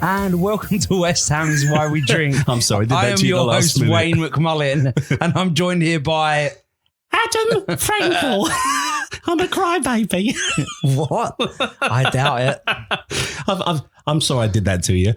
And welcome to West Ham's Why We Drink. I'm sorry, I am your host, Wayne McMullen, and I'm joined here by Adam Frankel. I'm a crybaby. What? I doubt it. I'm sorry I did that to you.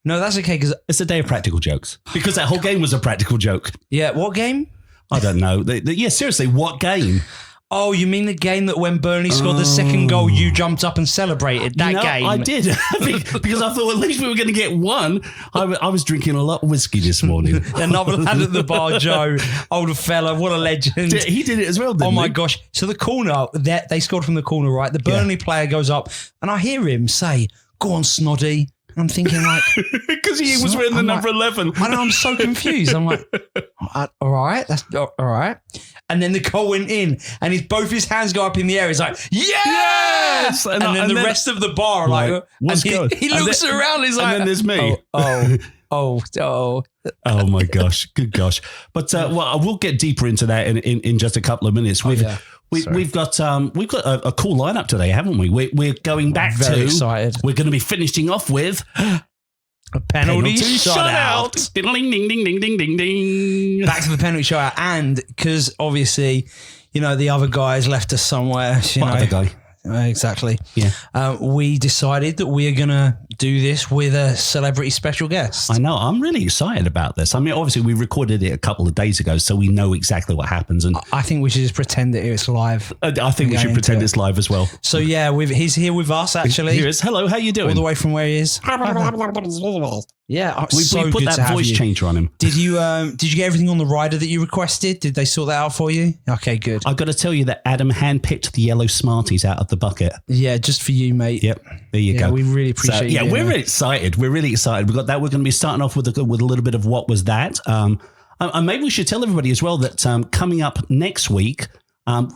No, that's okay, because It's a day of practical jokes. Because that whole game was a practical joke. yeah, what game? I don't know. Yeah, seriously, what game? Oh, you mean the game that when Burnley scored the second goal, you jumped up and celebrated? That game? I did. Because I thought at least we were going to get one. I was drinking a lot of whiskey this morning. Another lad at the bar, Joe, older fella, what a legend. He did it as well, didn't he? Oh my gosh. So the corner, they scored from the corner, right? The Burnley player goes up and I hear him say, "Go on, Snoddy." I'm thinking like... Because he was wearing the number 11. I know, I'm so confused. I'm like, all right, that's all right. And then the goal went in and both his hands go up in the air. He's like, yes! And then the rest of the bar are like, what's going? He looks around, he's like... And then there's me. Oh my gosh, good gosh. But well, we'll get deeper into that in just a couple of minutes. We've got a cool lineup today, haven't we? We're going back Very excited. We're going to be finishing off with a penalty shutout. Ding ding ding ding ding ding ding. Back to the penalty shutout, and because obviously, you know, the other guys left us somewhere. Other guy? Exactly. Yeah. We decided that we are going to do this with a celebrity special guest. I know. I'm really excited about this. I mean, obviously, we recorded it a couple of days ago, so we know exactly what happens. And I think we should just pretend that it's live. I think we should pretend it's live as well. So, yeah, he's here with us, actually. Here is. Hello, how you doing? All the way from where he is. Yeah, we put that voice changer on him. Did you get everything on the rider that you requested? Did they sort that out for you? Okay, good. I've got to tell you that Adam handpicked the yellow Smarties out of the bucket. Yeah, just for you, mate. Yep, there you go. We really appreciate it. Yeah, we're really excited. We're really excited. We've got that. We're going to be starting off with a little bit of what was that. And maybe we should tell everybody as well that coming up next week,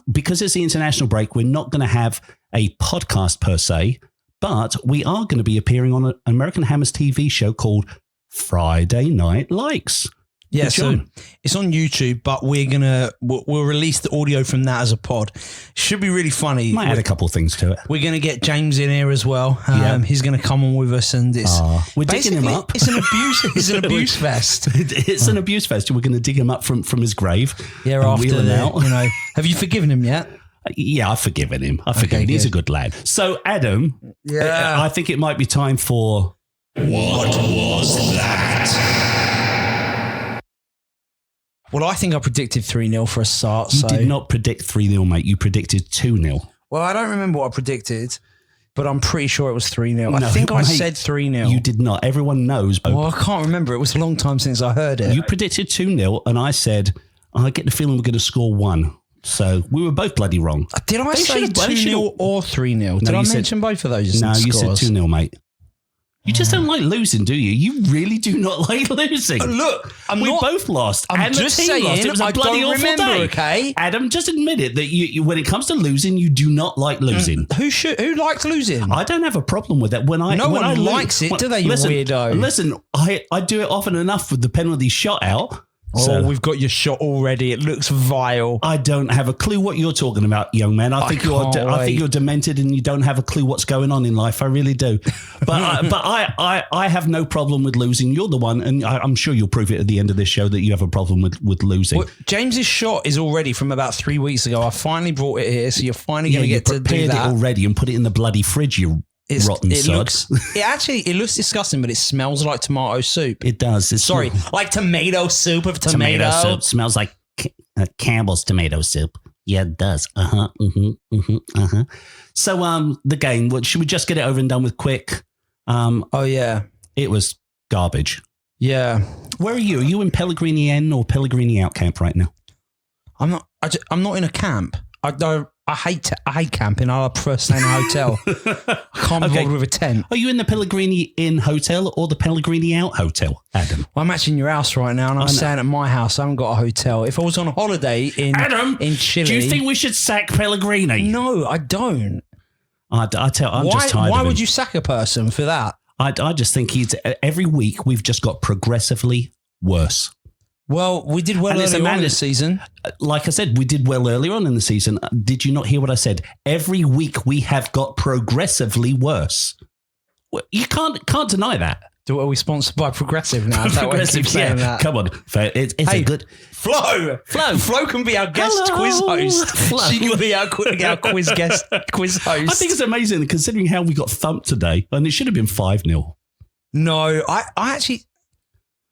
because it's the international break, we're not going to have a podcast per se. But we are going to be appearing on an American Hammers TV show called Friday Night Likes. Yeah, so it's on YouTube, but we'll release the audio from that as a pod. Should be really funny. Might add a couple of things to it. We're going to get James in here as well. He's going to come on with us, and we're digging him up. It's an abuse. It's an abuse fest. It's an abuse fest. We're going to dig him up from his grave. Yeah, after that, have you forgiven him yet? Yeah, I've forgiven him. He's a good lad. So, Adam, I think it might be time for... What was that? Well, I think I predicted 3-0 for a start. You did not predict 3-0, mate. You predicted 2-0. Well, I don't remember what I predicted, but I'm pretty sure it was 3-0. I think I said 3-0. You did not. Everyone knows. Well, I can't remember. It was a long time since I heard it. You predicted 2-0, and I said, I get the feeling we're going to score 1. So we were both bloody wrong. Did I say 2-0 or 3-0? Did I mention both of those? No, you said 2-0, mate. You just don't like losing, do you? You really do not like losing. Look, we both lost. I'm just saying, lost. It was a bloody awful day. Okay, Adam, just admit it that you, when it comes to losing, you do not like losing. Who likes losing? I don't have a problem with that. No one likes it, do they? You weirdo. Listen, I do it often enough with the penalty shot out. So, we've got your shot already. It looks vile. I don't have a clue what you're talking about, young man. I think you're demented and you don't have a clue what's going on in life. I really do. But I have no problem with losing. You're the one, and I'm sure you'll prove it at the end of this show that you have a problem with losing. Well, James's shot is already from about 3 weeks ago. I finally brought it here, so you're finally going to get to do that. It already and put it in the bloody fridge. Rotten sod. It looks disgusting, but it smells like tomato soup. It does. Like tomato soup of tomato. Tomato soup smells like Campbell's tomato soup. Yeah, it does. So the game. Should we just get it over and done with quick? It was garbage. Yeah. Where are you? Are you in Pellegrini in or Pellegrini out camp right now? I'm not. I'm not in a camp. I hate camping. I prefer staying in a hotel. I can't be bothered with a tent. Are you in the Pellegrini Inn hotel or the Pellegrini out hotel, Adam? Well, I'm actually in your house right now, and I'm staying at my house. I haven't got a hotel. If I was on a holiday in Chile, do you think we should sack Pellegrini? No, I don't. I'm just tired of him. Why would you sack a person for that? I just think every week we've just got progressively worse. Well, we did well earlier on this season. Like I said, we did well earlier on in the season. Did you not hear what I said? Every week we have got progressively worse. You can't deny that. Are we sponsored by Progressive now? Is that why you keep saying that? Come on. It's a good... Flo can be our guest quiz host. Flo. She can be our quiz host. I think it's amazing considering how we got thumped today, and it should have been 5-0. No, I actually...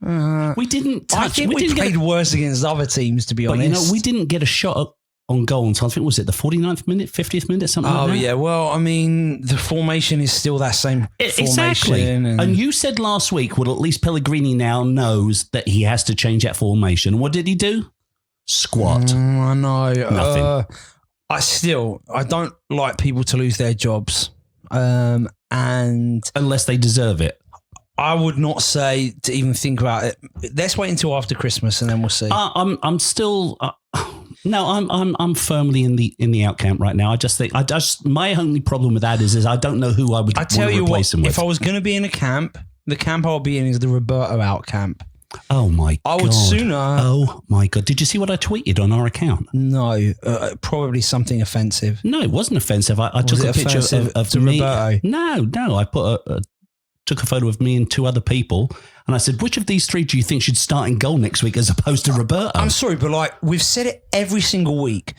we didn't touch... I think we played worse against other teams, to be honest. We didn't get a shot on goal until, I think, was it the 49th minute, 50th minute, something like that? Oh, yeah. Well, I mean, the formation is still that same formation. Exactly. And you said last week, well, at least Pellegrini now knows that he has to change that formation. What did he do? Squat. I know. Nothing. I don't like people to lose their jobs. And unless they deserve it. I would not say to even think about it. Let's wait until after Christmas and then we'll see. I'm still... No, I'm firmly in the out camp right now. I just think my only problem with that is I don't know who I would want to replace him with. If I was going to be in a camp, the camp I'll be in is the Roberto out camp. Oh my God! I would sooner. Oh my God! Did you see what I tweeted on our account? No, probably something offensive. No, it wasn't offensive. I took a picture of me. Roberto? No, I took a photo of me and 2 other people. And I said, which of these 3 do you think should start in goal next week as opposed to Roberto? I'm sorry, but we've said it every single week.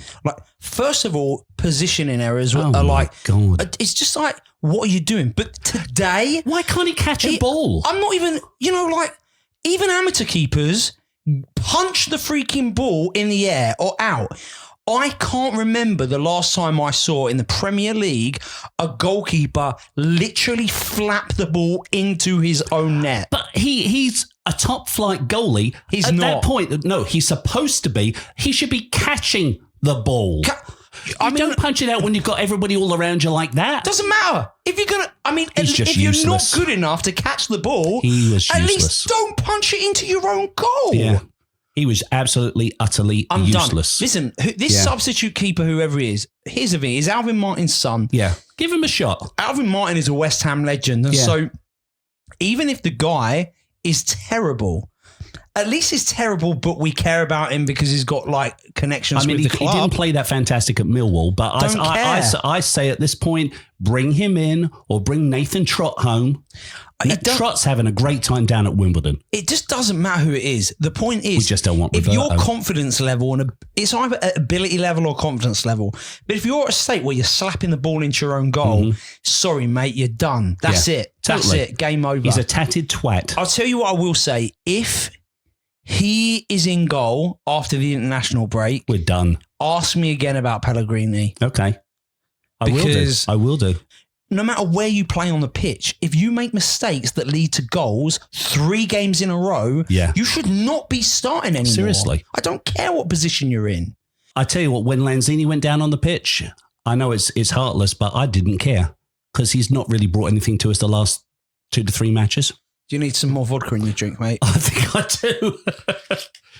First of all, positioning errors are God. It's just what are you doing? But today... Why can't he catch a ball? I'm not even, even amateur keepers punch the freaking ball in the air or out. I can't remember the last time I saw in the Premier League a goalkeeper literally flap the ball into his own net. But he's a top flight goalie. He's not. At that point, no, he's supposed to be. He should be catching the ball. Don't punch it out when you've got everybody all around you like that. Doesn't matter. If you're going to, if you're not good enough to catch the ball, he was at useless. least don't punch it into your own goal. Yeah. He was absolutely, utterly useless. Done. Listen, this substitute keeper, whoever he is, here's the thing, he's Alvin Martin's son. Yeah. Give him a shot. Alvin Martin is a West Ham legend. And so even if the guy is terrible, at least he's terrible, but we care about him because he's got connections with the club. He didn't play that fantastic at Millwall, but I say at this point, bring him in or bring Nathan Trott home. Trott's having a great time down at Wimbledon. It just doesn't matter who it is. The point is, we just don't want if Roberto. your confidence level, and it's either at ability level or confidence level, but if you're at a state where you're slapping the ball into your own goal, sorry, mate, you're done. That's it. Totally. That's it. Game over. He's a tatted twat. I'll tell you what I will say. If he is in goal after the international break, we're done. Ask me again about Pellegrini. Okay. I will do. No matter where you play on the pitch, if you make mistakes that lead to goals 3 games in a row, you should not be starting anymore. Seriously. I don't care what position you're in. I tell you what, when Lanzini went down on the pitch, I know it's heartless, but I didn't care because he's not really brought anything to us the last 2 to 3 matches. Do you need some more vodka in your drink, mate? I think I do.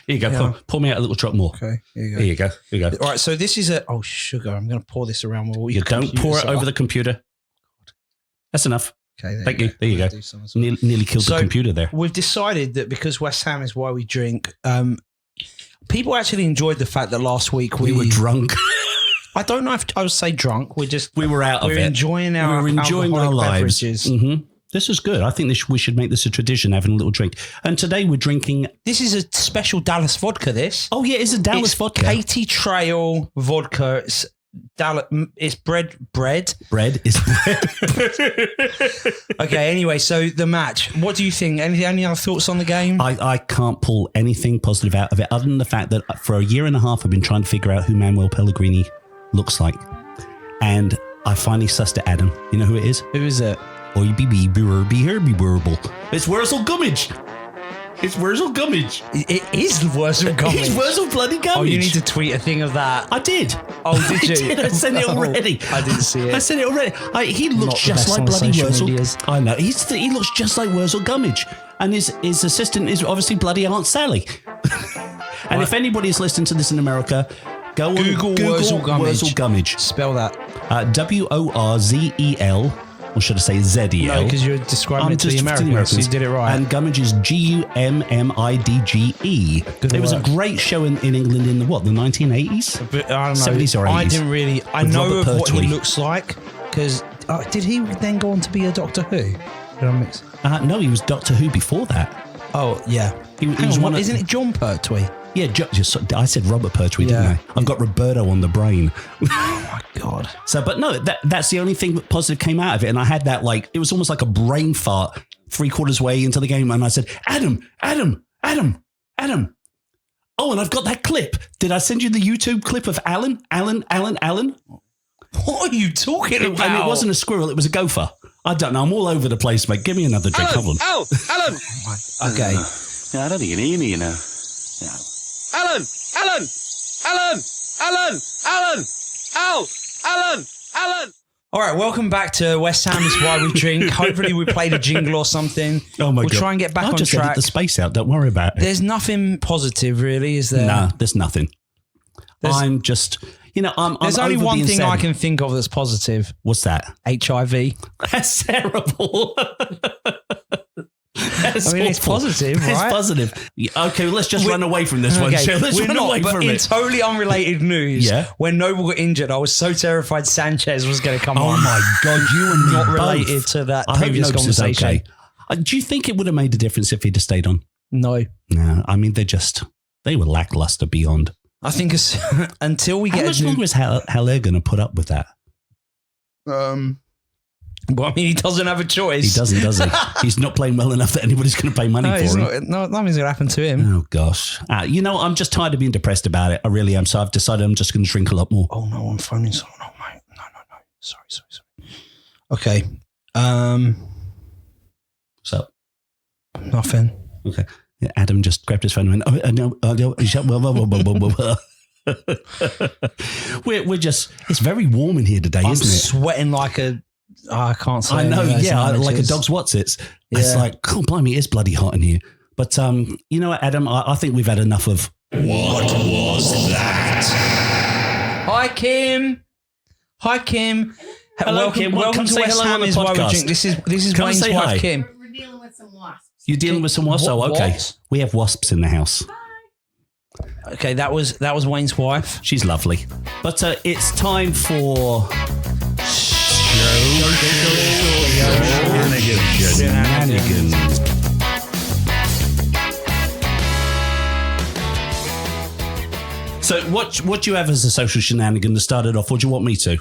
Here you go. Pour me out a little drop more. Okay, here you go. Here you go. All right, so this is sugar. I'm going to pour this around. You don't pour it over the computer. That's enough. Okay, Thank you. There you go. Nearly killed the computer there. We've decided that because West Ham is why we drink, people actually enjoyed the fact that last week we were drunk. I don't know if I would say drunk. We were out of it. We were enjoying our lives. Mm-hmm. This is good. I think we should make this a tradition, having a little drink. And today we're drinking... This is a special Dallas vodka, this. Oh, yeah, it's a Dallas vodka. Katie Trail vodka. It's bread. Bread is bread. Okay, anyway, so the match. What do you think? Any other thoughts on the game? I can't pull anything positive out of it other than the fact that for a year and a half I've been trying to figure out who Manuel Pellegrini looks like. And I finally sussed it, Adam. You know who it is? Who is it? It's Wurzel Gummidge. It's Wurzel Gummidge. It is Wurzel Gummidge. It's Wurzel bloody Gummidge. Oh, you need to tweet a thing of that. I did. Oh, did you? I sent it already. I didn't see it. I sent it already. He looks just like bloody Wurzel. I know. He looks just like Wurzel Gummidge. And his assistant is obviously bloody Aunt Sally. And if anybody's listening to this in America, go on Google Wurzel Gummidge. Spell that. Worzel. Or should I say Z-E-L? No, because you're describing it to the Americans, so you did it right. And Gummidge is Gummidge. There was a great show in England in the 1980s? But, I don't know. 70s or 80s? I didn't really... I know of what he looks like, because Did he then go on to be a Doctor Who? Did I mix? No, he was Doctor Who before that. Oh, yeah. He was one. Isn't it John Pertwee? Yeah, I said Robert Pertwee, didn't I? I've got Roberto on the brain. Oh my God. So, but no, that's the only thing that positive came out of it. And I had that it was almost like a brain fart 3/4 way into the game. And I said, Adam. Oh, and I've got that clip. Did I send you the YouTube clip of Alan? What are you talking about? And it wasn't a squirrel, it was a gopher. I don't know. I'm all over the place, mate. Give me another drink. Hold on. Alan! Okay. Yeah, I don't think you need me, Yeah. Alan! All right, welcome back to West Ham is Why We Drink. Hopefully we played a jingle or something. Oh my God. We'll try and get back I'll on just track. edit the space out. Don't worry about it. There's nothing positive, really, is there? No, there's nothing. I'm just, There's only over one being thing sad. I can think of that's positive. What's that? HIV. That's terrible. That's it's awful. positive, right? It's positive. Okay, let's just run away from this one. Let's run away from in it. totally unrelated news, Yeah. when Noble got injured, I was so terrified Sanchez was going to come on. Oh my God, you and me Not both. related to that I hope previous Nopes is conversation. okay. Do you think it would have made a difference if he'd have stayed on? No. No, I mean, they were lackluster beyond. I think until we get How much a new... longer is Haller going to put up with that? Well, I mean, he doesn't have a choice. He doesn't, does he? He's not playing well enough that anybody's going to pay money for him. Nothing's going to happen to him. Oh, gosh. I'm just tired of being depressed about it. I really am. So I've decided I'm just going to drink a lot more. Oh, no, I'm phoning someone. No, mate. No. Sorry. Okay. So, Nothing. okay. Yeah, Adam just grabbed his phone and went, we're just, it's very warm in here today, I'm isn't it? sweating like I can't say. I know, any of those yeah, like a images. dog's whatsits. Yeah. It's like, oh, blimey, it's bloody hot in here. But you know what, Adam, I think we've had enough of what was that? Hi, Kim. Hello, Kim. Welcome Come to say West hello on Ham the is Why We podcast. Drink. This is Come Wayne's say hi. wife, Kim. We're dealing with some wasps. You're dealing with some wasps? Oh, okay. What? We have wasps in the house. Okay, that was Wayne's wife. She's lovely. But it's time for Shenanigans. So what do you have as a social shenanigan to start it off? Or do you want me to?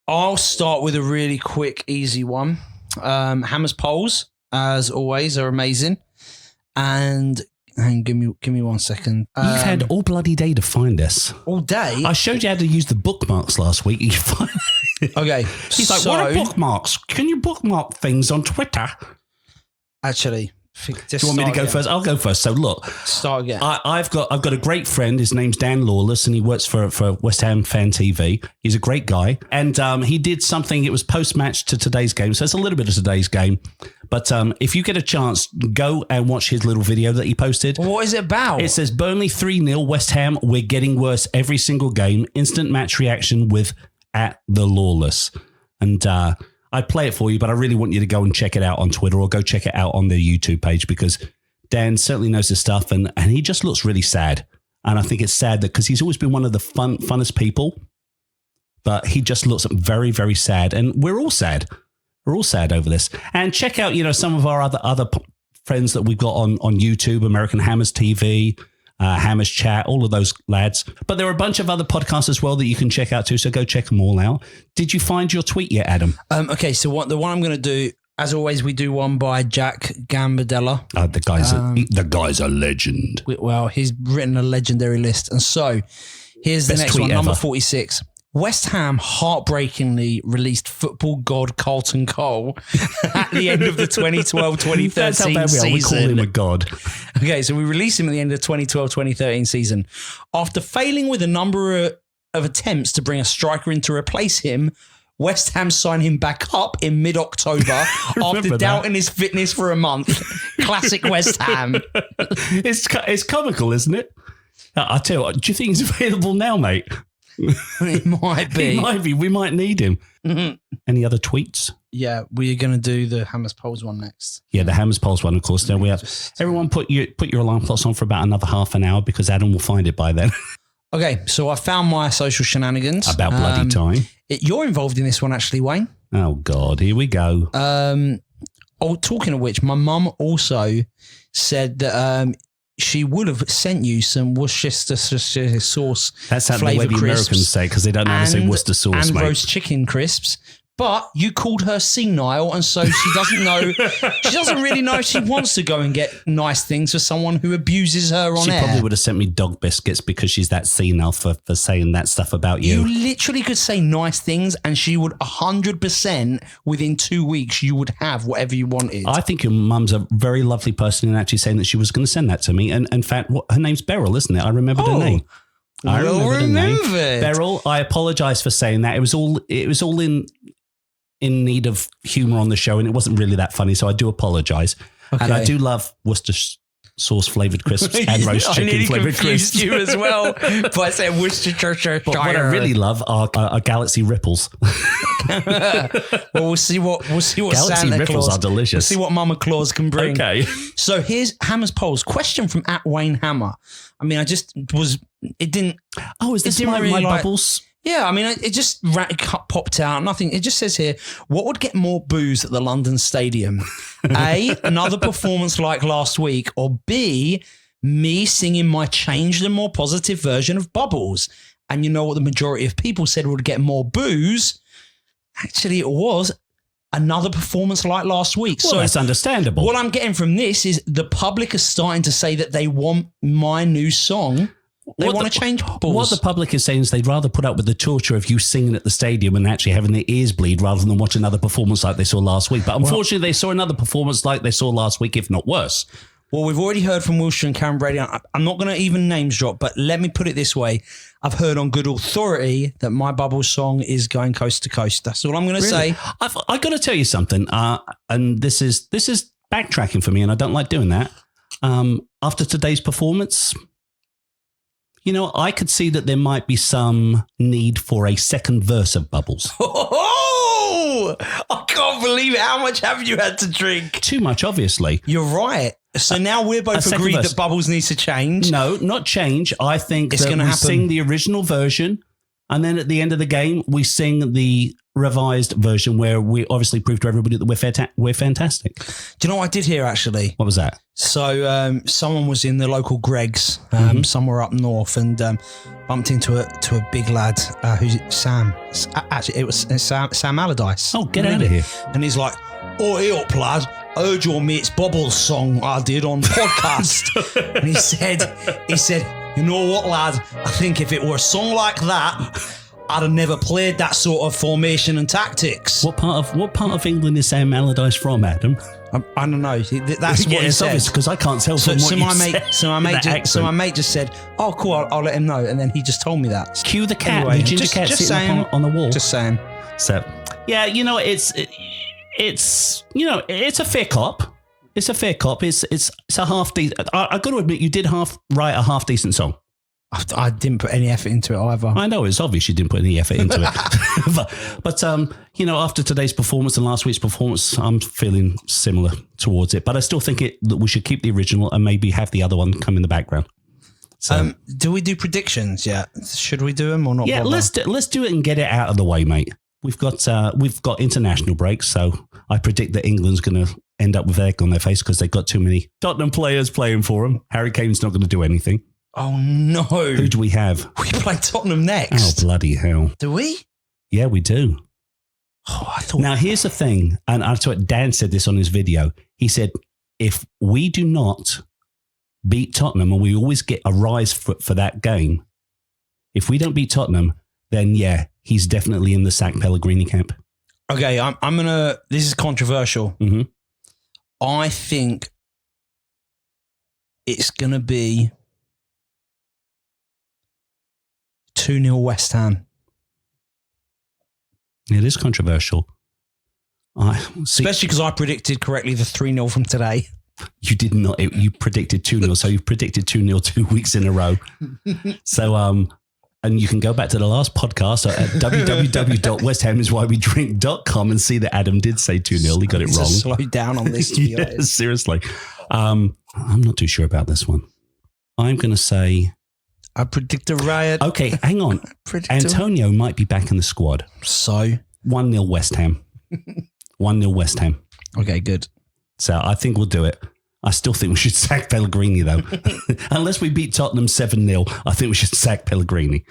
I'll start with a really quick, easy one. Hammer's poles, as always, are amazing. And give me 1 second. You've had all bloody day to find us. all day. I showed you how to use the bookmarks last week. You find Okay, He's like, what are bookmarks? Can you bookmark things on Twitter? Actually, Do you want me to go first? I'll go first. So look, Start again. I've got a great friend. His name's Dan Lawless, and he works for West Ham Fan TV. He's a great guy, and he did something. It was post match to today's game, so it's a little bit of today's game. But if you get a chance, go and watch his little video that he posted. What is it about? It says Burnley 3-0, West Ham. We're getting worse every single game. Instant match reaction with @TheLawless, and I play it for you, but I really want you to go and check it out on Twitter or go check it out on the YouTube page because Dan certainly knows his stuff and he just looks really sad. And I think it's sad that because he's always been one of the funnest people, but he just looks very, very sad. And we're all sad. We're all sad over this. And check out, some of our other friends that we've got on YouTube, American Hammers TV, Hammers Chat, all of those lads. But there are a bunch of other podcasts as well that you can check out too, so go check them all out. Did you find your tweet yet, Adam? Okay, so the one I'm going to do, as always, we do one by Jack Gambardella. The guy's a legend. Well, he's written a legendary list. And so here's the Best next tweet one, number ever. 46. West Ham heartbreakingly released football god Carlton Cole at the end of the 2012-2013 That's how bad we are. season. We call him a god. Okay, so we released him at the end of the 2012-2013 season. After failing with a number of attempts to bring a striker in to replace him, West Ham signed him back up in mid-October after that. doubting his fitness for a month. Classic West Ham. It's comical, isn't it? I tell you what, do you think he's available now, mate? It might be. He might be. We might need him. Mhm. Any other tweets? Yeah, we're going to do the Hammers Poles one next. Yeah, the Hammers Pulse one, of course. Now we have everyone put your alarm clocks on for about another half an hour because Adam will find it by then. Okay, so I found my social shenanigans. About bloody time. You're involved in this one, actually, Wayne. Oh, God. Here we go. Talking of which, my mum also said that she would have sent you some Worcestershire sauce. That's how the way the Americans say, because they don't know how to say Worcester sauce, and mate. roast chicken crisps. But you called her senile, and so she doesn't know. She doesn't really know if she wants to go and get nice things for someone who abuses her on air. She probably would have sent me dog biscuits because she's that senile for saying that stuff about you. You literally could say nice things, and she would 100% within 2 weeks. You would have whatever you wanted. I think your mum's a very lovely person in actually saying that she was going to send that to me. And in fact, her name's Beryl, isn't it? I remembered her name. I remember Beryl, I apologise for saying that. It was all in need of humour on the show, and it wasn't really that funny, so I do apologise. Okay. And I do love Worcester sauce flavoured crisps and roast chicken flavoured crisps. You as well, but I said Worcestershire. But what I really love are Galaxy Ripples. Well, we'll see what Galaxy Santa Ripples Claus, are delicious. We'll see what Mama Claus can bring. Okay. So here's Hammer's polls. Question from @Wayne Hammer. I mean, it didn't. Oh, is this my really bubbles? Yeah, I mean, it just popped out. Nothing. It just says here, what would get more boos at the London Stadium? A, another performance like last week, or B, me singing my changed and more positive version of Bubbles. And you know what the majority of people said would get more boos? Actually, it was another performance like last week. Well, so that's understandable. What I'm getting from this is the public is starting to say that they want my new song. They want to change Bubbles. What the public is saying is they'd rather put up with the torture of you singing at the stadium and actually having their ears bleed rather than watch another performance like they saw last week. But unfortunately, they saw another performance like they saw last week, if not worse. Well, we've already heard from Wilshire and Karen Brady. I'm not going to even names drop, but let me put it this way. I've heard on good authority that my Bubbles song is going coast to coast. That's all I'm going to say. I've got to tell you something, and this is backtracking for me, and I don't like doing that. After today's performance, you know, I could see that there might be some need for a second verse of Bubbles. Oh, I can't believe it. How much have you had to drink? Too much, obviously. You're right. So now we're both agreed that Bubbles needs to change. No, not change. I think it's going to sing the original version, and then at the end of the game, we sing the revised version where we obviously prove to everybody that we're fantastic. Do you know what I did here, actually? What was that? So someone was in the local Greg's somewhere up north and bumped into a big lad who's Sam. Actually, it was Sam Allardyce. Oh, get out of here. And he's like, oh, hey up, lad. I heard your mate's Bubbles song I did on podcast. And he said, you know what, lad? I think if it were a song like that, I'd have never played that sort of formation and tactics. What part of England is Sam Allardyce from, Adam? I don't know. That's what he said. Because I can't tell from what you said. So my mate just said, "Oh, cool. I'll let him know." And then he just told me that. Cue the cat, anyway, the ginger cat sitting up on the wall. Just saying. So, yeah, you know, it's a fair cop. It's a fair cop. It's a half decent. I got to admit, you did write a half decent song. I didn't put any effort into it either. I know, it's obvious you didn't put any effort into it. but you know, after today's performance and last week's performance, I'm feeling similar towards it. But I still think that we should keep the original and maybe have the other one come in the background. So, do we do predictions yet? Should we do them or not? Yeah, let's do it and get it out of the way, mate. We've got international breaks, so I predict that England's going to end up with egg on their face because they've got too many Tottenham players playing for them. Harry Kane's not going to do anything. Oh, no. Who do we have? We play Tottenham next. Oh, bloody hell. Do we? Yeah, we do. Oh, I thought. Now, here's the thing, and I thought Dan said this on his video. He said, if we do not beat Tottenham, and we always get a rise for that game, if we don't beat Tottenham, then yeah, he's definitely in the sack Pellegrini camp. Okay, I'm going to, this is controversial. Mm-hmm. I think it's going to be 2-0 West Ham. It is controversial. Especially because I predicted correctly the 3-0 from today. You did not. You predicted 2-0, so you've predicted 2-0 2 weeks in a row. So, and you can go back to the last podcast at www.westhamiswhywedrink.com and see that Adam did say 2-0. He got it wrong. Slow down on this, to be honest. Seriously. I'm not too sure about this one. I'm going to say... I predict a riot. Okay, hang on. Antonio might be back in the squad. So? 1-0 West Ham. 1-0 West Ham. Okay, good. So I think we'll do it. I still think we should sack Pellegrini, though. Unless we beat Tottenham 7-0, I think we should sack Pellegrini.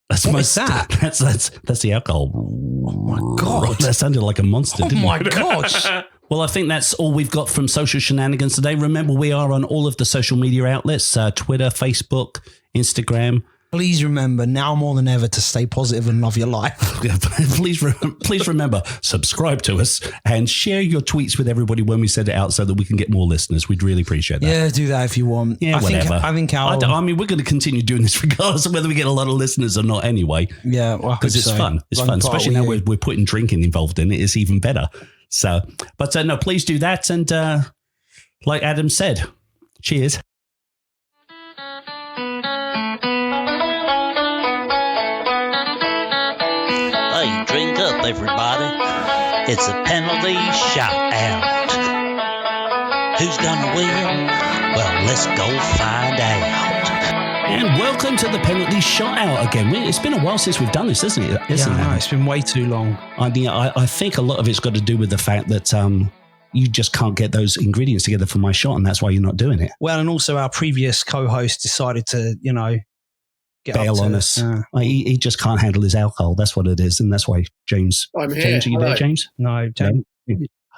What's that? That's the alcohol. Oh, my God. That sounded like a monster, Oh, didn't my it? gosh. Well, I think that's all we've got from Social Shenanigans today. Remember, we are on all of the social media outlets, Twitter, Facebook, Instagram. Please remember, now more than ever, to stay positive and love your life. Please remember, subscribe to us and share your tweets with everybody when we send it out so that we can get more listeners. We'd really appreciate that. Yeah, do that if you want. Yeah, whatever. I think I mean, we're going to continue doing this regardless of whether we get a lot of listeners or not anyway. Yeah, well, because it's fun. It's fun, especially now we're putting drinking involved in it. It's even better. So, but no, please do that. And like Adam said, cheers. Hey, drink up, everybody. It's a penalty shot-out. Who's gonna win? Well, let's go find out. And welcome to the penalty shot-out again. It's been a while since we've done this, isn't it? It's been way too long. I think a lot of it's got to do with the fact that you just can't get those ingredients together for my shot, and that's why you're not doing it. Well, and also our previous co-host decided to, bail on us. He just can't handle his alcohol. That's what it is. And that's why James. I'm here. James, are you there, James? No, James.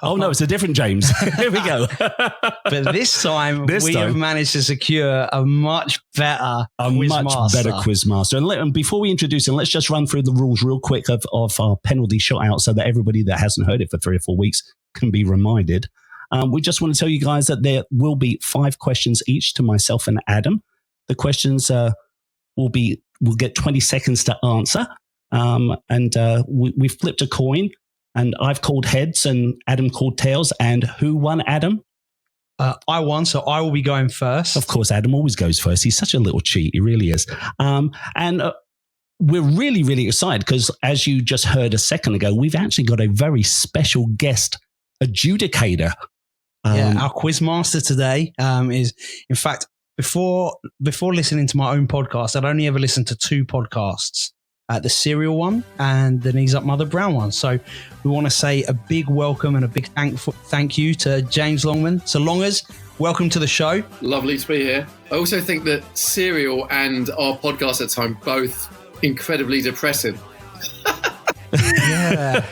Oh, no, it's a different James. Here we go. But this time, we have managed to secure a much better quiz master. And before we introduce him, let's just run through the rules real quick of our penalty shot out so that everybody that hasn't heard it for 3 or 4 weeks can be reminded. We just want to tell you guys that there will be 5 questions each to myself and Adam. The questions we'll get 20 seconds to answer. We flipped a coin and I've called heads and Adam called tails. And who won, Adam? I won, so I will be going first. Of course, Adam always goes first. He's such a little cheat. He really is. We're really, really excited because as you just heard a second ago, we've actually got a very special guest adjudicator. Our quiz master today is, in fact, Before listening to my own podcast, I'd only ever listened to 2 podcasts, the Serial one and the Knees Up Mother Brown one. So we want to say a big welcome and a big thank you to James Longman. So Longers, welcome to the show. Lovely to be here. I also think that Serial and our podcast at the time both incredibly depressing. Yeah.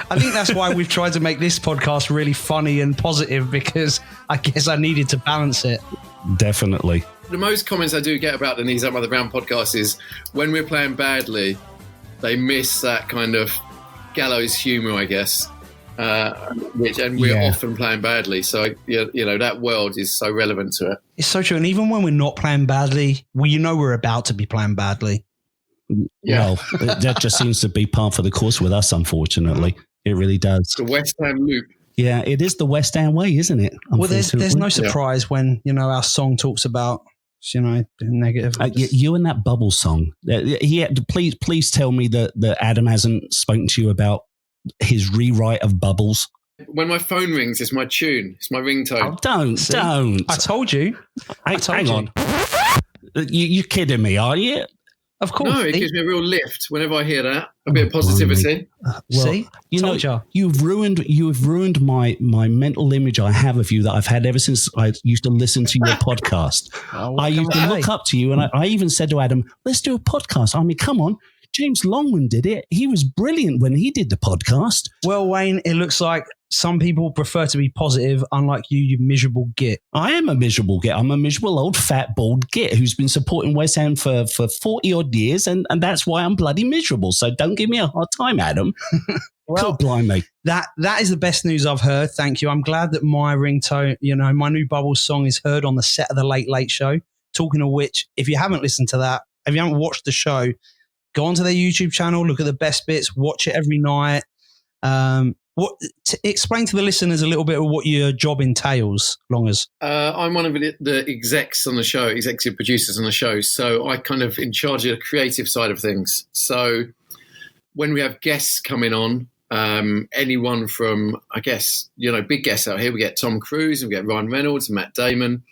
I think that's why we've tried to make this podcast really funny and positive, because I guess I needed to balance it. Definitely. The most comments I do get about the Knees Up Mother Brown podcast is when we're playing badly, they miss that kind of gallows humour, I guess, we're often playing badly. So, that world is so relevant to it. It's so true. And even when we're not playing badly, we're about to be playing badly. Yeah. Well, that just seems to be part of the course with us, unfortunately. It really does. The West Ham loop. Yeah, it is the West Ham way, isn't it? Well, there's no surprise when, our song talks about, the negative. You and that Bubble song. Please tell me that Adam hasn't spoken to you about his rewrite of Bubbles. When my phone rings, it's my tune. It's my ringtone. Oh, don't. I told you. Hang on. You kidding me, are you? Of course. No, it gives me a real lift whenever I hear that. A bit of positivity. See? You've ruined my mental image I have of you that I've had ever since I used to listen to your podcast. I used to look up to you, and I even said to Adam, let's do a podcast. I mean, come on. James Longman did it. He was brilliant when he did the podcast. Well, Wayne, it looks like some people prefer to be positive, unlike you miserable git. I am a miserable git. I'm a miserable old fat bald git who's been supporting West Ham for 40 odd years, and that's why I'm bloody miserable. So don't give me a hard time, Adam. Well, God blimey. That is the best news I've heard. Thank you. I'm glad that my ringtone, my new Bubbles song is heard on the set of the Late Late Show. Talking of which, if you haven't listened to that, if you haven't watched the show, go onto their YouTube channel, look at the best bits, watch it every night. Explain to the listeners a little bit of what your job entails, Longers. I'm one of the execs on the show, executive producers on the show. So I kind of in charge of the creative side of things. So when we have guests coming on, anyone from, I guess, big guests out here, we get Tom Cruise and we get Ryan Reynolds and Matt Damon.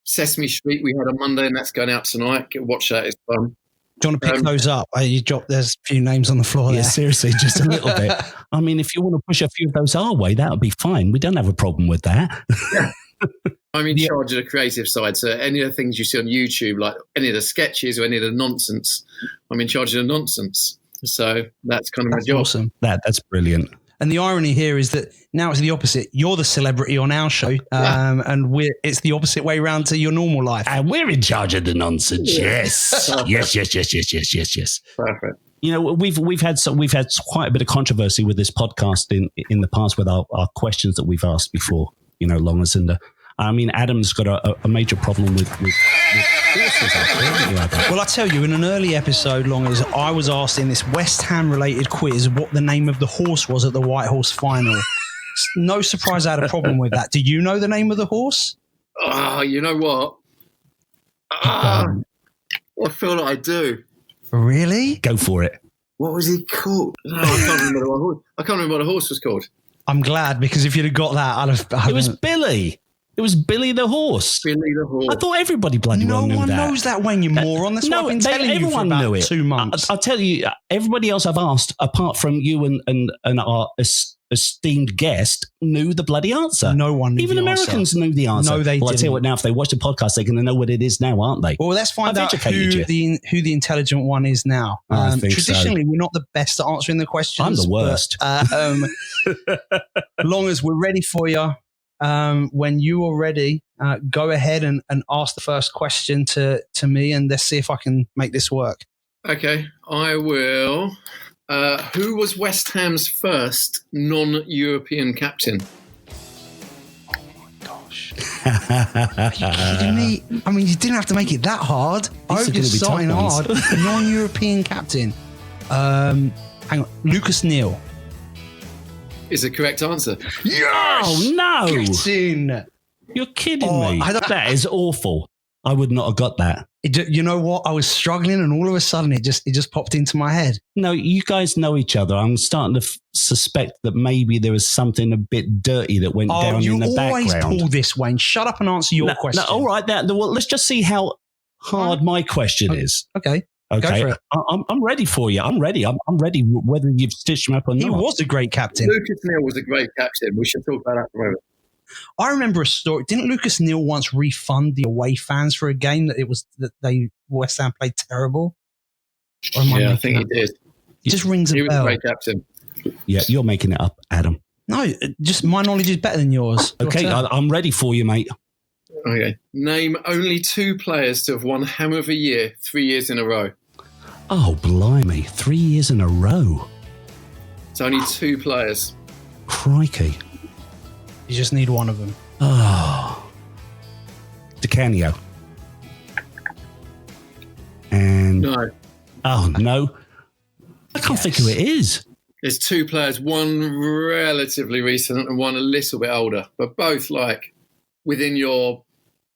Sesame Street we had on Monday, and that's going out tonight. Watch that, it's fun. Do you want to pick those up? There's a few names on the floor there. Yeah, seriously, just a little bit. I mean, if you want to push a few of those our way, that would be fine. We don't have a problem with that. I'm in charge of the creative side, so any of the things you see on YouTube, like any of the sketches or any of the nonsense, I'm in charge of the nonsense. So that's kind of my job. Awesome. That's brilliant. And the irony here is that now it's the opposite. You're the celebrity on our show, and it's the opposite way around to your normal life. And we're in charge of the nonsense. Yes. Yes. Perfect. You know, we've had quite a bit of controversy with this podcast in the past with our questions that we've asked before. You know, Longers, and I mean, Adam's got a major problem with horses out there. Well, I tell you, in an early episode, Longers, I was asked in this West Ham related quiz what the name of the horse was at the White Horse final. No surprise I had a problem with that. Do you know the name of the horse? Oh, you know what? I feel like I do. Really? Go for it. What was he called? No, I can't remember what the horse was called. I'm glad, because if you'd have got that, I'd have... It was Billy. It was Billy the horse. Billy the horse. I thought everybody bloody well knew that. No one knows that, Wayne, you moron. That's what I've been telling you for about 2 months. I'll tell you, everybody else I've asked, apart from you and our esteemed guest, knew the bloody answer. No one knew Even the Americans knew the answer. No, they Well, I didn't. tell you what, now, if they watch the podcast, they're going to know what it is now, aren't they? Well, let's find I've out educated who the intelligent one is now. I think Traditionally, we're not the best at answering the questions. I'm the worst. But, long as we're ready for you, when you are ready, go ahead and ask the first question to me, and let's see if I can make this work. Okay, I will. Who was West Ham's first non-European captain? Gosh. Are you kidding me? I mean, you didn't have to make it that hard. These I are was gonna just be tough starting ones. hard. Non-European captain. Hang on. Lucas Neal. Is the correct answer. Oh, no. Get in. You're kidding Oh, me. That is awful. I would not have got that. You know what? I was struggling, and all of a sudden, it just popped into my head. No, you guys know each other. I'm starting to suspect that maybe there was something a bit dirty that went down in the you always background. pull this, Wayne. Shut up and answer your question. No, all right. Well, let's just see how hard my question is. Okay. Okay. Go for it. I'm ready for you. I'm ready. I'm ready whether you've stitched him up or not. He was a great captain. Lucas Neal was a great captain. We should talk about that for a moment. I remember a story. Didn't Lucas Neal once refund the away fans for a game that West Ham played terrible? Or am I think he did. It just rings a He was bell. a great captain. Yeah, you're making it up, Adam. No, just my knowledge is better than yours. Okay, I'm ready for you, mate. Okay. Name only 2 players to have won Ham of the Year 3 years in a row. Oh, blimey. 3 years in a row. It's only 2 players. Crikey. You just need one of them. Oh. DeCanio. And... No. Oh, no. I can't think who it is. There's 2 players, one relatively recent and one a little bit older, but both like within your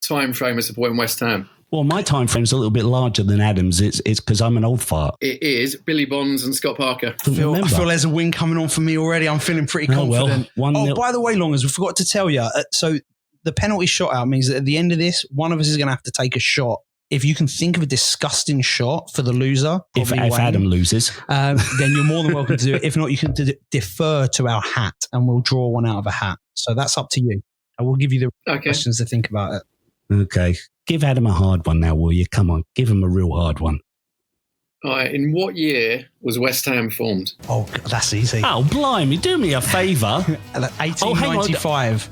time frame as supporting West Ham. Well, my time frame's a little bit larger than Adam's. It's because I'm an old fart. It is Billy Bonds and Scott Parker. I feel there's a win coming on for me already. I'm feeling pretty confident. Well, by the way, Longers, we forgot to tell you. So the penalty shot out means that at the end of this, one of us is going to have to take a shot. If you can think of a disgusting shot for the loser, if Adam loses, then you're more than welcome to do it. If not, you can defer to our hat, and we'll draw one out of a hat. So that's up to you. I will give you the questions to think about it. Okay. Give Adam a hard one now, will you? Come on. Give him a real hard one. All right. In what year was West Ham formed? Oh, that's easy. Oh, blimey. Do me a favour. 1895.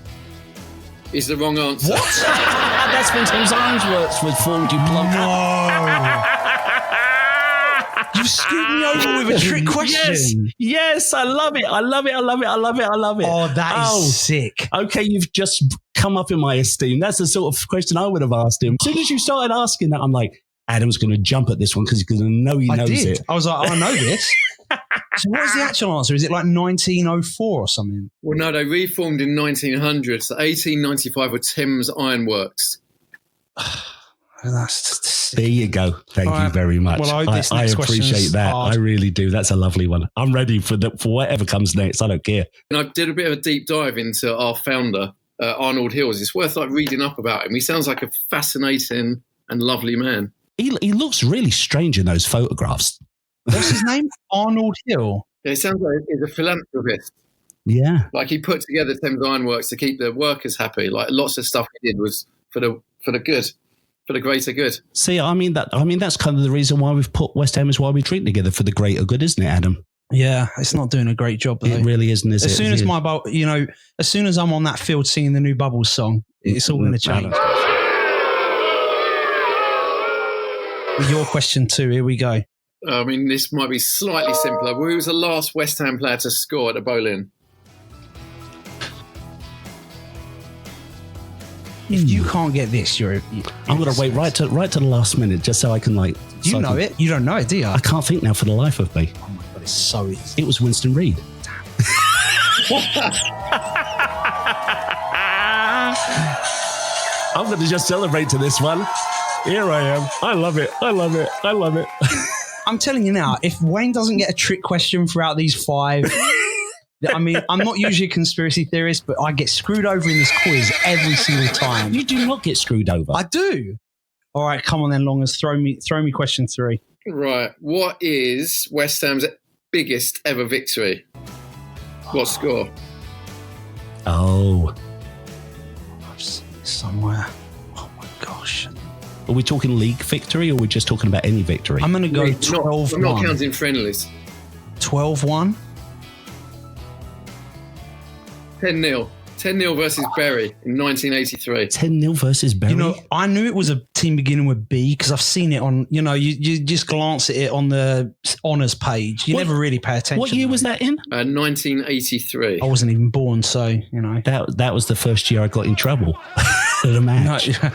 Is the wrong answer. What? That's when Tim's Ironsworth was formed, you plonker. No. You scooped me over with a trick question. Yes, I love it. I love it. Oh, that is sick. Okay, you've just come up in my esteem. That's the sort of question I would have asked him. As soon as you started asking that, I'm like, Adam's going to jump at this one because he's going to know he knows it. I was like, I know this. So what is the actual answer? Is it like 1904 or something? Well, no, they reformed in 1900. So 1895 were Thames Ironworks. There you go. Thank you very much. Well, I appreciate that. Hard. I really do. That's a lovely one. I'm ready for whatever comes next. I don't care. And I did a bit of a deep dive into our founder, Arnold Hills. It's worth like reading up about him. He sounds like a fascinating and lovely man. He looks really strange in those photographs. What's his name? Arnold Hill. Yeah, it sounds like he's a philanthropist. Yeah. Like he put together Thames Ironworks to keep the workers happy. Like lots of stuff he did was for the good, for the greater good. See, I mean that's kind of the reason why we've put West Ham is why we drink together, for the greater good, isn't it, Adam? Yeah, it's not doing a great job though. It really isn't, is it? As soon as as soon as I'm on that field singing the new Bubbles song, it's all going to change. Your question 2, here we go. I mean, this might be slightly simpler. Who was the last West Ham player to score at the Boleyn? If you can't get this, I'm going to wait right to the last minute just so I can it? You don't know it, do you? I can't think now for the life of me. Oh my God, it's so easy. It was Winston Reid. I'm going to just celebrate to this one. Here I am. I love it. I'm telling you now, if Wayne doesn't get a trick question throughout these 5, I mean, I'm not usually a conspiracy theorist, but I get screwed over in this quiz every single time. You do not get screwed over. I do. All right, come on then, Longers. Throw me question 3. Right. What is West Ham's biggest ever victory? What score? Oh. I've seen it somewhere. Oh my gosh. Are we talking league victory or are we just talking about any victory? I'm going to go 12-1. I'm not counting friendlies. 12-1? 10-0. 10-0 versus Bury in 1983. 10-0 versus Bury? You know, I knew it was a team beginning with B because I've seen it on, you just glance at it on the honours page. You never really pay attention. What year was that in? 1983. I wasn't even born, so, That was the first year I got in trouble at a match. No,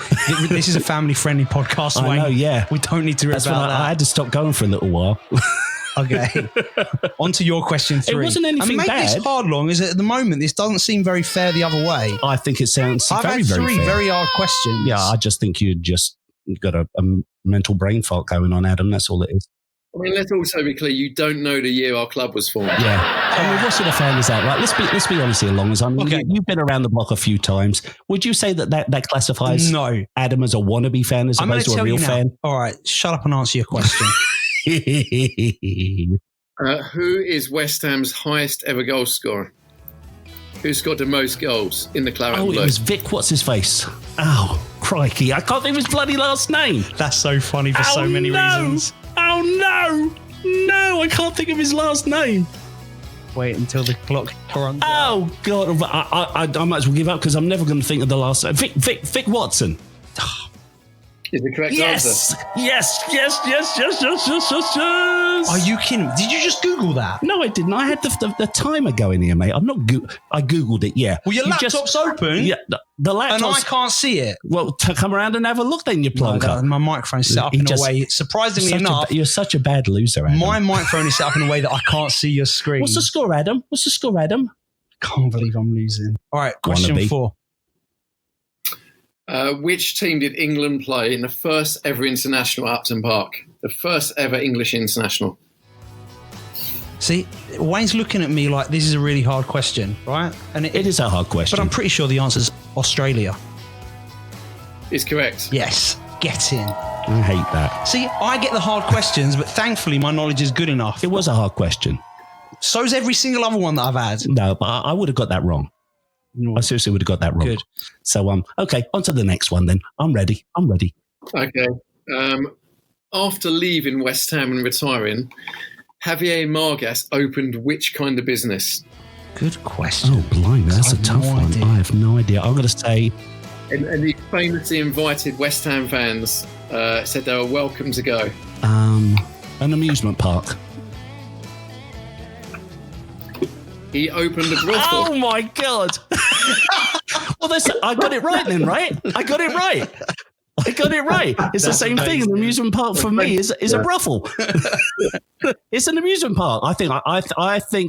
this is a family-friendly podcast, Wayne. I know, yeah. We don't need to read about that. I had to stop going for a little while. Okay. On to your question 3. It wasn't anything make bad. this hard, Long, is at the moment this doesn't seem very fair the other way. I think it sounds I've very, had very 3 fair. very hard questions. Yeah, I just think you've got a mental brain fart going on, Adam. That's all it is. I mean, let's also be clear, you don't know the year our club was formed. Yeah. I mean, what sort of fan is that? Right, let's be honest here, Longers. I mean, you've been around the block a few times. Would you say that classifies Adam as a wannabe fan as opposed to a real fan? All right, shut up and answer your question. Who is West Ham's highest ever goal scorer? Who scored the most goals in the Claret and Blue? It was Vic. What's his face? Oh, crikey! I can't think of his bloody last name. That's so funny for so many reasons. Oh no! I can't think of his last name. Wait until the clock runs. Oh God! I might as well give up because I'm never going to think of the last name. Vic Watson. Is the correct answer? Yes. Are you kidding? Did you just Google that? No, I didn't. I had the timer going here, mate. I'm not. I Googled it. Yeah. Well, your laptop's open. Yeah, the laptop. And I can't see it. Well, to come around and have a look, then you plonker. My microphone's set up in a way. Surprisingly enough, you're such a bad loser, Adam. My microphone is set up in a way that I can't see your screen. What's the score, Adam? Can't believe I'm losing. All right, question 4. Which team did England play in the first ever international at Upton Park? The first ever English international. See, Wayne's looking at me like this is a really hard question, right? And it is a hard question. But I'm pretty sure the answer's Australia. Is correct. Yes. Get in. I hate that. See, I get the hard questions, but thankfully my knowledge is good enough. It was a hard question. So's every single other one that I've had. No, but I would have got that wrong. I seriously would have got that wrong. Good. So, okay, on to the next one then. I'm ready. Okay. After leaving West Ham and retiring, Javier Margas opened which kind of business? Good question. Oh, blimey, that's a tough one. I have no idea. I'm going to say... And he famously invited West Ham fans, said they were welcome to go. An amusement park. He opened a brothel. Oh my God! Well, I got it right then, right? I got it right. It's the same thing. An amusement park for me is a brothel. It's an amusement park. I think